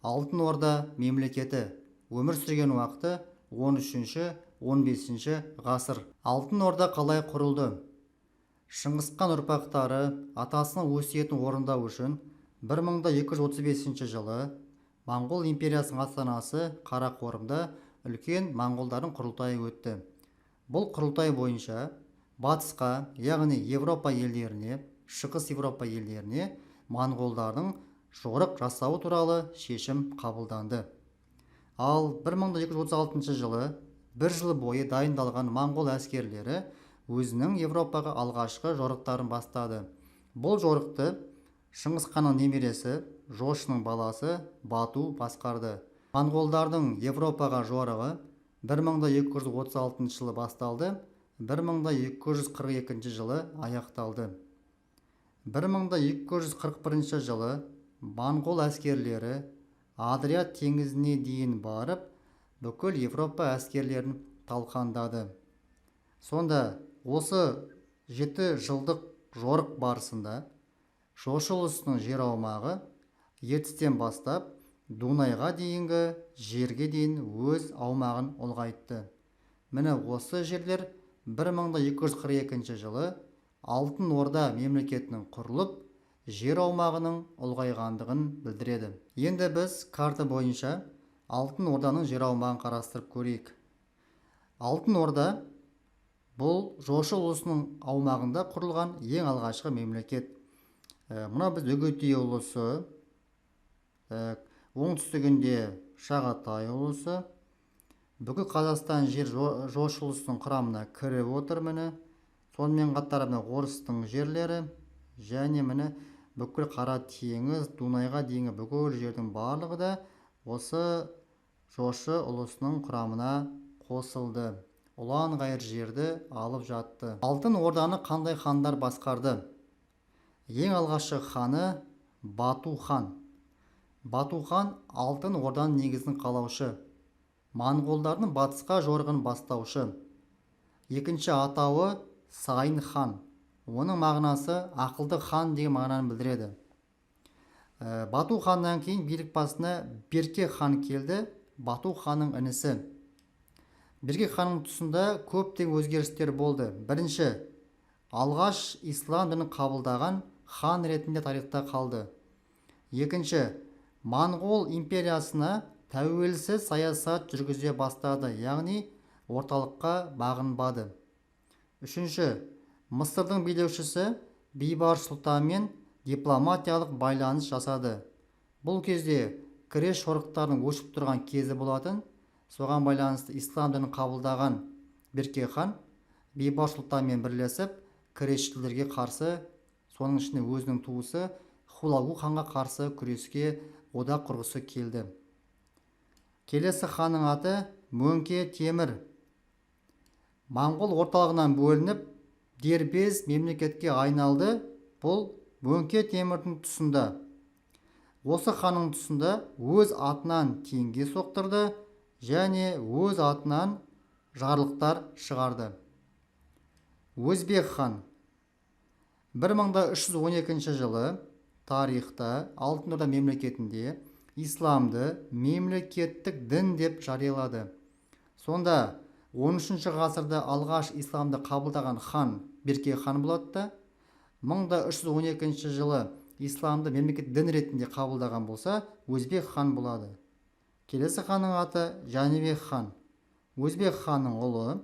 Алтын Орда мемлекеті өмір сүрген уақыты 13-15 ғасыр. Алтын Орда қалай құрылды? Шыңғысхан ұрпақтары атасының өсиетін орындау үшін 1235 жылы Моңғол империясының астанасы Қарақорымда үлкен моңғолдардың құрылтайы өтті. Бұл құрылтай бойынша батысқа, яғни Европа елдеріне, шығыс Европа елдеріне моңғолдардың жорық жасауы туралы шешім қабылданды. Ал 1236 жылы бір жыл бойы дайындалған моңғол әскерлері өзінің Европаға алғашқы жорықтарын бастады. Бұл жорықты Шыңғысханның немересі Жошының баласы Бату басқарды. Моңғолдардың Европаға жорығы 1236 жылы басталды, 1242 жылы аяқталды. 1241 жылы моңғол әскерлері Адриат теңізіне дейін барып, бүкіл Европа әскерлерін талқандады. Сонда осы 7 жылдық жорық барысында Жошы ұлысының жер аумағы Ертістен бастап Дунайға дейінгі жерге дейін өз аумағын ұлғайтты. Міне осы жерлер 1242 жылы Алтын Орда мемлекетінің құрылып, жер аумағының ұлғайғандығын білдіреді. Енді біз карта бойынша Алтын Орданың жер аумағын қарастырып көрейік. Алтын Орда бұл Жошы ұлысының аумағында құрылған ең алғашқы мемлекет. Мына біз Үгедей ұлысы, оңтүстігінде Шағатай ұлысы, бүкіл Қазақстан жер Жошы ұлысының құрамына кіріп отыр. Міне сонымен қатар орыстың жерлері және міне бүкіл Қара теңіз, Дунайға дейінгі бүкіл жердің барлығы да осы Жошы ұлысының құрамына қосылды. Ұлан ғайыр жерді алып жатты. Алтын Орданы қандай хандар басқарды? Ең алғашқы ханы Бату хан. Бату хан Алтын Орданың негізін қалаушы, моңғолдардың батысқа жорығын бастаушы. Екінші атауы Сайын хан. Оның мағынасы ақылды хан деген мағынаны білдіреді. Бату ханнан кейін билік басына Берке хан келді, Бату ханның інісі. Берке ханның тұсында көптеген өзгерістер болды. Бірінші, алғаш ислам дінін қабылдаған хан ретінде тарихта қалды. Екінші, моңғол империясына тәуелсіз саясат жүргізе бастады, яғни орталыққа бағынбады. Үшінші, Мысырдың билеушісі Бейбарыс сұлтанмен дипломатиялық байланыс жасады. Бұл кезде күрес жорықтардың өршіп тұрған кезі болатын. Соған байланысты ислам дінін қабылдаған Берке хан Бейбарыс сұлтанмен бірлесіп күресшілерге қарсы, соның ішінде өзінің туысы Хулагу ханға қарсы күреске одақ құрғысы келді. Келесі ханның аты Мөңке Темір. Моңғол орталығынан бөлініп, дербес мемлекетке айналды. Бұл Мөңке Темірдің тұсында. Осы ханның тұсында өз атынан теңге соқтырды және өз атынан жарлықтар шығарды. Өзбек хан 1312 жылы тарихта Алтын Орда мемлекетінде исламды мемлекеттік дін деп жариялады. Сонда 13 ғасырда алғаш исламды қабылдаған хан Берке хан болады. 1312 жылы исламды мемлекет дін ретінде қабылдаған болса, Өзбек хан болады. Келесі ханның аты Жәнібек хан. Өзбек ханның ұлы.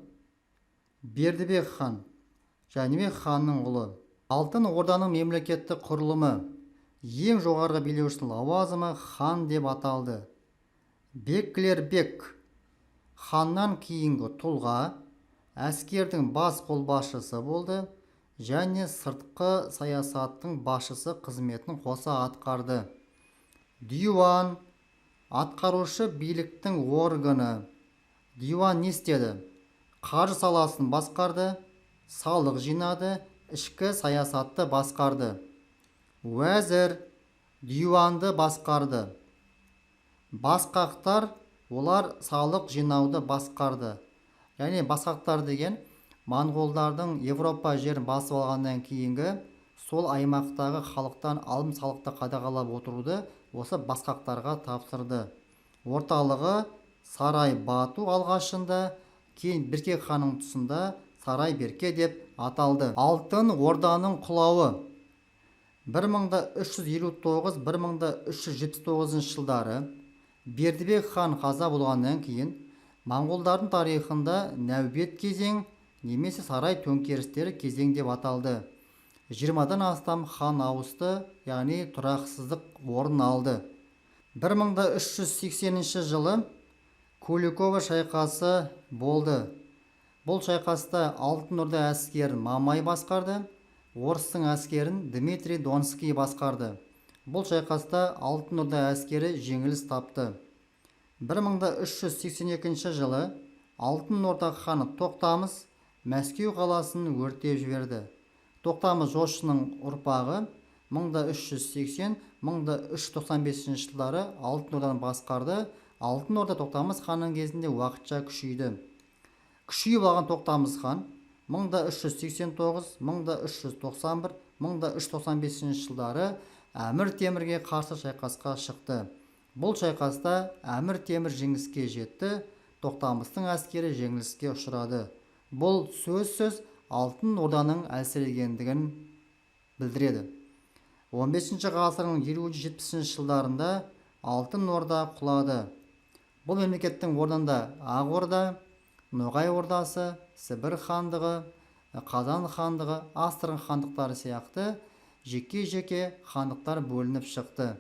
Бердібек хан, Жәнібек ханның ұлы. Алтын Орданың мемлекеттік құрылымы, ең жоғарғы билеушінің лауазымы хан деп аталды. Беклербек ханнан кейінгі тұлға, әскердің бас қолбасшысы болды және сыртқы саясаттың басшысы қызметін қоса атқарды. Диуан атқарушы биліктің органы. Диуан не істеді? Қаржы саласын басқарды, салық жинады, ішкі саясатты басқарды. Уәзір диуанды басқарды. Басқақтар олар салық жинауды басқарды. Яғни басқақтар деген моңғолдардың Европа жерін басып алғаннан кейінгі сол аймақтағы халықтан алым салықты қадағалап отыруды осы басқақтарға тапсырды. Орталығы Сарай Бату алғашында, кейін Берке ханның тұсында Сарай Берке деп аталды. Алтын Орданың құлауы 1359-1379 жылдары Бердібек хан қаза болғаннан кейін моңғолдардың тарихында нәубет кезең немесе сарай төңкерістері кезең деп аталды. 20-дан астам хан ауысты, яғни тұрақсыздық орын алды. 1380 жылы Куликово шайқасы болды. Бұл шайқаста Алтын Орда әскерін Мамай басқарды, орыстың әскерін Дмитрий Донский басқарды. Бұл шайқаста Алтын Орда әскері жеңіліс тапты. 1382 жылы Алтын Орда ханы Тоқтамыс Мәскеу қаласын өртеп жіберді. Тоқтамыс жошының ұрпағы 1380-1395 жылдары Алтын Орданы басқарды. Алтын Орда Тоқтамыс ханның кезінде уақытша күшейді. Күшейіп алған Тоқтамыс хан 1389, 1391, 1395 жылдары Әмір Темірге қарсы шайқасқа шықты. Бұл шайқаста Әмір Темір жеңіске жетті, Тоқтамыстың әскері жеңіліске ұшырады. Бұл сөзсіз Алтын Орданың әлсірегендігін білдіреді. 15 ғасырдың 50-70 жылдарында Алтын Орда құлады. Бұл мемлекеттің орнында Ақ Орда, Ноғай Ордасы, Сібір хандығы, Қазан хандығы, Астрахань хандықтары сияқты жеке-жеке хандықтар бөлініп шықты.